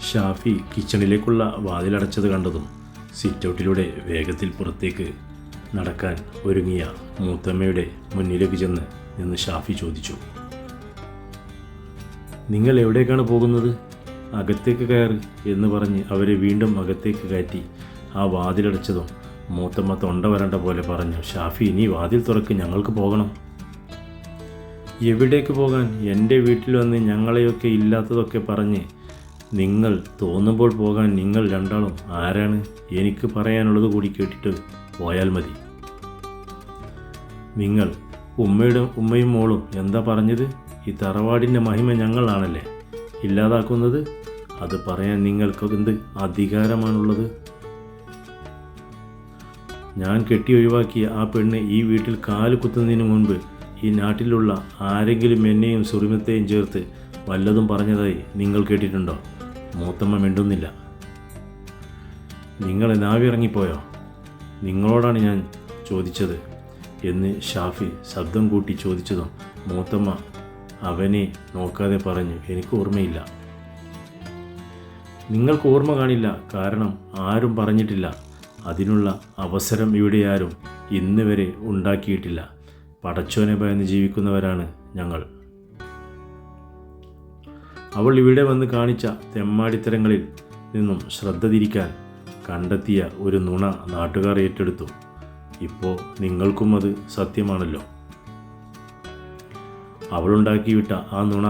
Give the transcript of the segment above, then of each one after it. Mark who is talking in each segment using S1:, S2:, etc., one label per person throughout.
S1: ഷാഫി കിച്ചണിലേക്കുള്ള വാതിലടച്ചത് കണ്ടതും സിറ്റൗട്ടിലൂടെ വേഗത്തിൽ പുറത്തേക്ക് നടക്കാൻ ഒരുങ്ങിയ മൂത്തമ്മയുടെ മുന്നിലേക്ക് ചെന്ന് നിന്ന് ഷാഫി ചോദിച്ചു, നിങ്ങൾ എവിടേക്കാണ് പോകുന്നത്? അകത്തേക്ക് കയറി എന്ന് പറഞ്ഞ് അവരെ വീണ്ടും അകത്തേക്ക് കയറ്റി ആ വാതിലടച്ചതും മൂത്തമ്മ തൊണ്ട വരണ്ട പോലെ പറഞ്ഞു, ഷാഫി ഇനി വാതിൽ തുറക്ക്, ഞങ്ങൾക്ക് പോകണം. എവിടേക്ക് പോകാൻ? എൻ്റെ വീട്ടിൽ വന്ന് ഞങ്ങളെയൊക്കെ ഇല്ലാത്തതൊക്കെ പറഞ്ഞ് നിങ്ങൾ തോന്നുമ്പോൾ പോകാൻ നിങ്ങൾ രണ്ടാളും ആരാണ്? എനിക്ക് പറയാനുള്ളത് കൂടി കേട്ടിട്ട് പോയാൽ മതി. നിങ്ങൾ ഉമ്മയും മോളും എന്താ പറഞ്ഞത്? ഈ തറവാടിൻ്റെ മഹിമ ഞങ്ങളാണല്ലേ ഇല്ലാതാക്കുന്നത്? അത് പറയാൻ നിങ്ങൾക്ക് എന്ത് അധികാരമാണുള്ളത്? ഞാൻ കെട്ടി ഒഴിവാക്കിയ ആ പെണ്ണ് ഈ വീട്ടിൽ കാല് കുത്തുന്നതിന് മുൻപ് ഈ നാട്ടിലുള്ള ആരെങ്കിലും എന്നെയും സുറിമത്തെയും ചേർത്ത് വല്ലതും പറഞ്ഞതായി നിങ്ങൾ കേട്ടിട്ടുണ്ടോ? മൂത്തമ്മ മിണ്ടുന്നില്ല. നിങ്ങൾ നാവിറങ്ങിപ്പോയോ? നിങ്ങളോടാണ് ഞാൻ ചോദിച്ചത് എന്ന് ഷാഫി ശബ്ദം കൂട്ടി ചോദിച്ചതും മൂത്തമ്മ അവനെ നോക്കാതെ പറഞ്ഞു, എനിക്ക് ഓർമ്മയില്ല. നിങ്ങൾക്ക് ഓർമ്മ കാണില്ല, കാരണം ആരും പറഞ്ഞിട്ടില്ല. അതിനുള്ള അവസരം ഇവിടെ ആരും ഇന്ന് വരെ ഉണ്ടാക്കിയിട്ടില്ല. പടച്ചോനെ ഭയന്ന് ജീവിക്കുന്നവരാണ് ഞങ്ങൾ. അവൾ ഇവിടെ വന്ന് കാണിച്ച തെമ്മാടിത്തരങ്ങളിൽ നിന്നും ശ്രദ്ധ തിരിക്കാൻ കണ്ടെത്തിയ ഒരു നുണ നാട്ടുകാർ ഏറ്റെടുത്തു. ഇപ്പോൾ നിങ്ങൾക്കും അത് സത്യമാണല്ലോ. അവളുണ്ടാക്കിവിട്ട ആ നുണ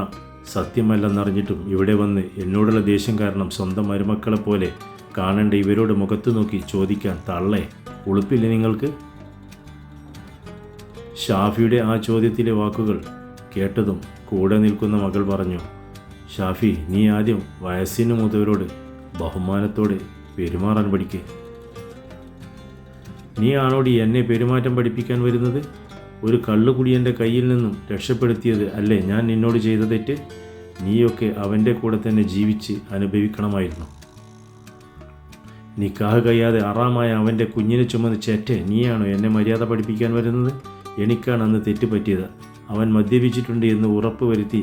S1: സത്യമല്ലെന്നറിഞ്ഞിട്ടും ഇവിടെ വന്ന് എന്നോടുള്ള ദേഷ്യം കാരണം സ്വന്തം മരുമക്കളെപ്പോലെ കാണേണ്ട ഇവരോട് മുഖത്ത് നോക്കി ചോദിക്കാൻ തള്ളേ ഉളുപ്പില്ലേ നിങ്ങൾക്ക്? ഷാഫിയുടെ ആ ചോദ്യത്തിലെ വാക്കുകൾ കേട്ടതും കൂടെ നിൽക്കുന്ന മകൾ പറഞ്ഞു, ഷാഫി നീ ആദ്യം വയസ്സിന് മൂത്തവരോട് ബഹുമാനത്തോടെ പെരുമാറാൻ പഠിക്ക്. നീ ആണോടി എന്നെ പെരുമാറ്റം പഠിപ്പിക്കാൻ വരുന്നത്? ഒരു കള്ളുകുടിയൻ്റെ കയ്യിൽ നിന്നും രക്ഷപ്പെടുത്തിയത് അല്ലേ ഞാൻ നിന്നോട് ചെയ്ത തെറ്റ്? നീയൊക്കെ അവൻ്റെ കൂടെ തന്നെ ജീവിച്ച് അനുഭവിക്കണമായിരുന്നു. നിക്കാഹ് കഴിയാതെ അറാമായ അവൻ്റെ കുഞ്ഞിനെ ചുമന്ന് ചേറ്റെ നീയാണോ എന്നെ മര്യാദ പഠിപ്പിക്കാൻ വരുന്നത്? എനിക്കാണ് അന്ന് തെറ്റ് പറ്റിയത്. അവൻ മദ്യപിച്ചിട്ടുണ്ട് എന്ന് ഉറപ്പ് വരുത്തി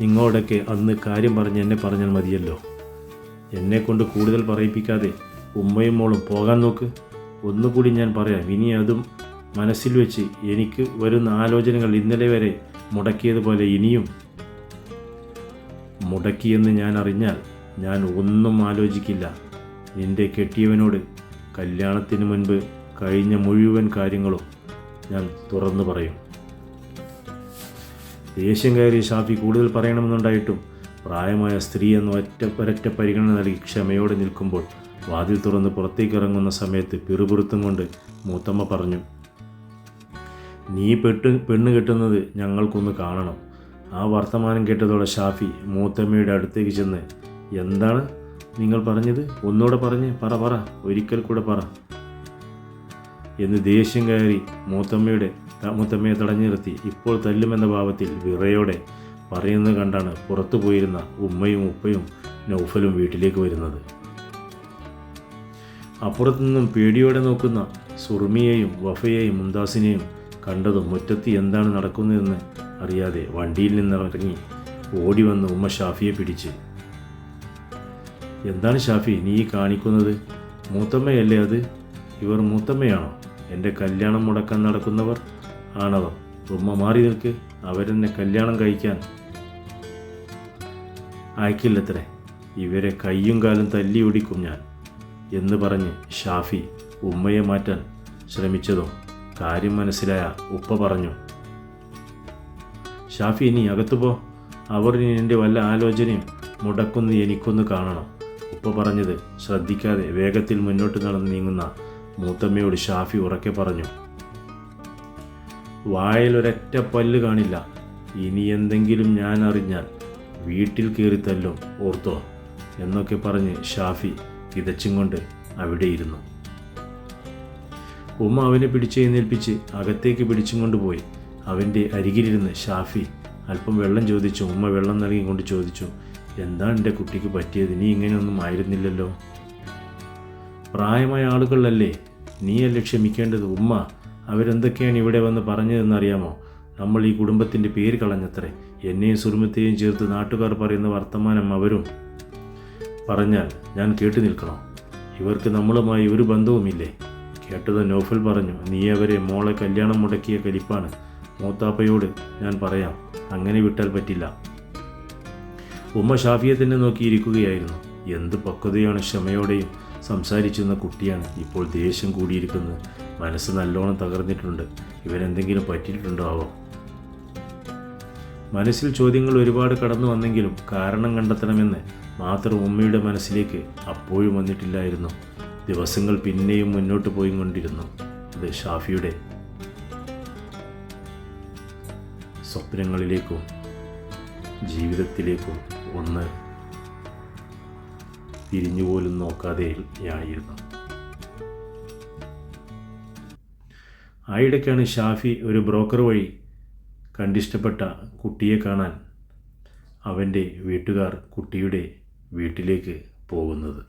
S1: നിങ്ങളോടൊക്കെ അന്ന് കാര്യം പറഞ്ഞ് എന്നെ പറഞ്ഞാൽ മതിയല്ലോ. എന്നെക്കൊണ്ട് കൂടുതൽ പറയിപ്പിക്കാതെ ഉമ്മയും മോളും പോകാൻ നോക്ക്. ഒന്നുകൂടി ഞാൻ പറയാം, ഇനി അതും മനസ്സിൽ വെച്ച് എനിക്ക് വരുന്ന ആലോചനകൾ ഇന്നലെ വരെ മുടക്കിയതുപോലെ ഇനിയും മുടക്കിയെന്ന് ഞാൻ അറിഞ്ഞാൽ ഞാൻ ഒന്നും ആലോചിക്കില്ല. നിന്റെ കെട്ടിയവനോട് കല്യാണത്തിന് മുൻപ് കഴിഞ്ഞ മുഴുവൻ കാര്യങ്ങളും ഞാൻ തുറന്നു പറയും. ദേഷ്യം കയറി ഷാഫി കൂടുതൽ പറയണമെന്നുണ്ടായിട്ടും പ്രായമായ സ്ത്രീ എന്ന ഒരൊറ്റ പരിഗണന നൽകി ക്ഷമയോടെ നിൽക്കുമ്പോൾ വാതിൽ തുറന്ന് പുറത്തേക്ക് ഇറങ്ങുന്ന സമയത്ത് പിറുപിറുത്തും കൊണ്ട് മൂത്തമ്മ പറഞ്ഞു, നീ പെണ്ണ് കെട്ടുന്നത് ഞങ്ങൾക്കൊന്ന് കാണണം. ആ വർത്തമാനം കേട്ടതോടെ ഷാഫി മൂത്തമ്മയുടെ അടുത്തേക്ക് ചെന്ന്, എന്താണ് നിങ്ങൾ പറഞ്ഞത്? ഒന്നുകൂടെ പറഞ്ഞ് പറ, ഒരിക്കൽ കൂടെ പറ എന്ന് ദേഷ്യം കയറി മൂത്തമ്മയെ തടഞ്ഞു നിർത്തി ഇപ്പോൾ തല്ലുമെന്ന ഭാവത്തിൽ വിറയോടെ പറയുന്നത് കണ്ടാണ് പുറത്തു പോയിരുന്ന ഉമ്മയും ഉപ്പയും നൗഫലും വീട്ടിലേക്ക് വരുന്നത്. അപ്പുറത്തുനിന്നും പേടിയോടെ നോക്കുന്ന സുർമിയെയും വഫയെയും മുംതാസിനെയും കണ്ടതും മുറ്റത്ത് എന്താണ് നടക്കുന്നതെന്ന് അറിയാതെ വണ്ടിയിൽ നിന്നിറങ്ങി ഓടി വന്ന് ഉമ്മ ഷാഫിയെ പിടിച്ച്, എന്താണ് ഷാഫി നീ കാണിക്കുന്നത്? മൂത്തമ്മയല്ലേ അത്? ഇവർ മൂത്തമ്മയാണോ? എൻ്റെ കല്യാണം മുടക്കാൻ നടക്കുന്നവർ ആണവർ. ഉമ്മ മാറി നിൽക്ക്, അവരെന്നെ കല്യാണം കഴിക്കാൻ അയക്കില്ലത്രേ. ഇവരെ കയ്യും കാലും തല്ലി ഒടിക്കും ഞാൻ എന്ന് പറഞ്ഞ് ഷാഫി ഉമ്മയെ മാറ്റാൻ ശ്രമിച്ചതും കാര്യം മനസ്സിലായ ഉപ്പ പറഞ്ഞു, ഷാഫി നീ അകത്തുപോ, അവർ നിന്റെ വല്ല ആലോചനയും മുടക്കുന്ന എനിക്കൊന്ന് കാണണം. ഉപ്പ പറഞ്ഞത് ശ്രദ്ധിക്കാതെ വേഗത്തിൽ മുന്നോട്ട് നടന്ന് നീങ്ങുന്ന മൂത്തമ്മയോട് ഷാഫി ഉറക്കെ പറഞ്ഞു, വായിലൊരൊറ്റ പല്ല് കാണില്ല. ഇനി എന്തെങ്കിലും ഞാൻ അറിഞ്ഞാൽ വീട്ടിൽ കയറി തല്ലും, ഓർത്തോ എന്നൊക്കെ പറഞ്ഞ് ഷാഫി കിതച്ചും കൊണ്ട് അവിടെയിരുന്നു. ഉമ്മ അവനെ പിടിച്ചെഴുന്നേൽപ്പിച്ച് അകത്തേക്ക് പിടിച്ചും കൊണ്ടുപോയി. അവൻ്റെ അരികിലിരുന്ന് ഷാഫി അല്പം വെള്ളം ചോദിച്ചു. ഉമ്മ വെള്ളം നൽകിക്കൊണ്ട് ചോദിച്ചു, എന്താണ് എൻ്റെ കുട്ടിക്ക് പറ്റിയത്? നീ ഇങ്ങനെയൊന്നും ആയിരുന്നില്ലല്ലോ. പ്രായമായ ആളുകളല്ലേ, നീയല്ലേ ക്ഷമിക്കേണ്ടത്. ഉമ്മ അവരെന്തൊക്കെയാണ് ഇവിടെ വന്ന് പറഞ്ഞതെന്നറിയാമോ? നമ്മൾ ഈ കുടുംബത്തിൻ്റെ പേര് കളഞ്ഞത്രേ. എന്നെയും സുറുമത്തെയും ചേർത്ത് നാട്ടുകാർ പറയുന്ന വർത്തമാനം അവരും പറഞ്ഞാൽ ഞാൻ കേട്ടു നിൽക്കണോ? ഇവർക്ക് നമ്മളുമായി ഒരു ബന്ധവുമില്ലേ? കേട്ടത് നൗഫൽ പറഞ്ഞു, നീ അവരെ മോളെ കല്യാണം മുടക്കിയ കലിപ്പാണ്. മൂത്താപ്പയോട് ഞാൻ പറയാം, അങ്ങനെ വിട്ടാൽ പറ്റില്ല. ഉമ്മ ഷാഫിയെ തന്നെ നോക്കിയിരിക്കുകയായിരുന്നു. എന്ത് പക്വതയാണ്, ക്ഷമയോടെയും സംസാരിച്ചിരുന്ന കുട്ടിയാണ്. ഇപ്പോൾ ദേഷ്യം കൂടിയിരിക്കുന്നത്. മനസ്സ് നല്ലോണം തകർന്നിട്ടുണ്ട്. ഇവരെന്തെങ്കിലും പറ്റിയിട്ടുണ്ടോ ആവോ? മനസ്സിൽ ചോദ്യങ്ങൾ ഒരുപാട് കടന്നു വന്നെങ്കിലും കാരണം കണ്ടെത്തണമെന്ന് മാത്രം ഉമ്മയുടെ മനസ്സിലേക്ക് അപ്പോഴും വന്നിട്ടില്ലായിരുന്നു. ദിവസങ്ങൾ പിന്നെയും മുന്നോട്ട് പോയിക്കൊണ്ടിരുന്നു. അത് ഷാഫിയുടെ സ്വപ്നങ്ങളിലേക്കും ജീവിതത്തിലേക്കും ഒന്ന് തിരിഞ്ഞുപോലും നോക്കാതെയായിരുന്നു. ആയിടയ്ക്കാണ് ഷാഫി ഒരു ബ്രോക്കർ വഴി കണ്ടിഷ്ടപ്പെട്ട കുട്ടിയെ കാണാൻ അവൻ്റെ വീട്ടുകാർ കുട്ടിയുടെ വീട്ടിലേക്ക് പോകുന്നത്.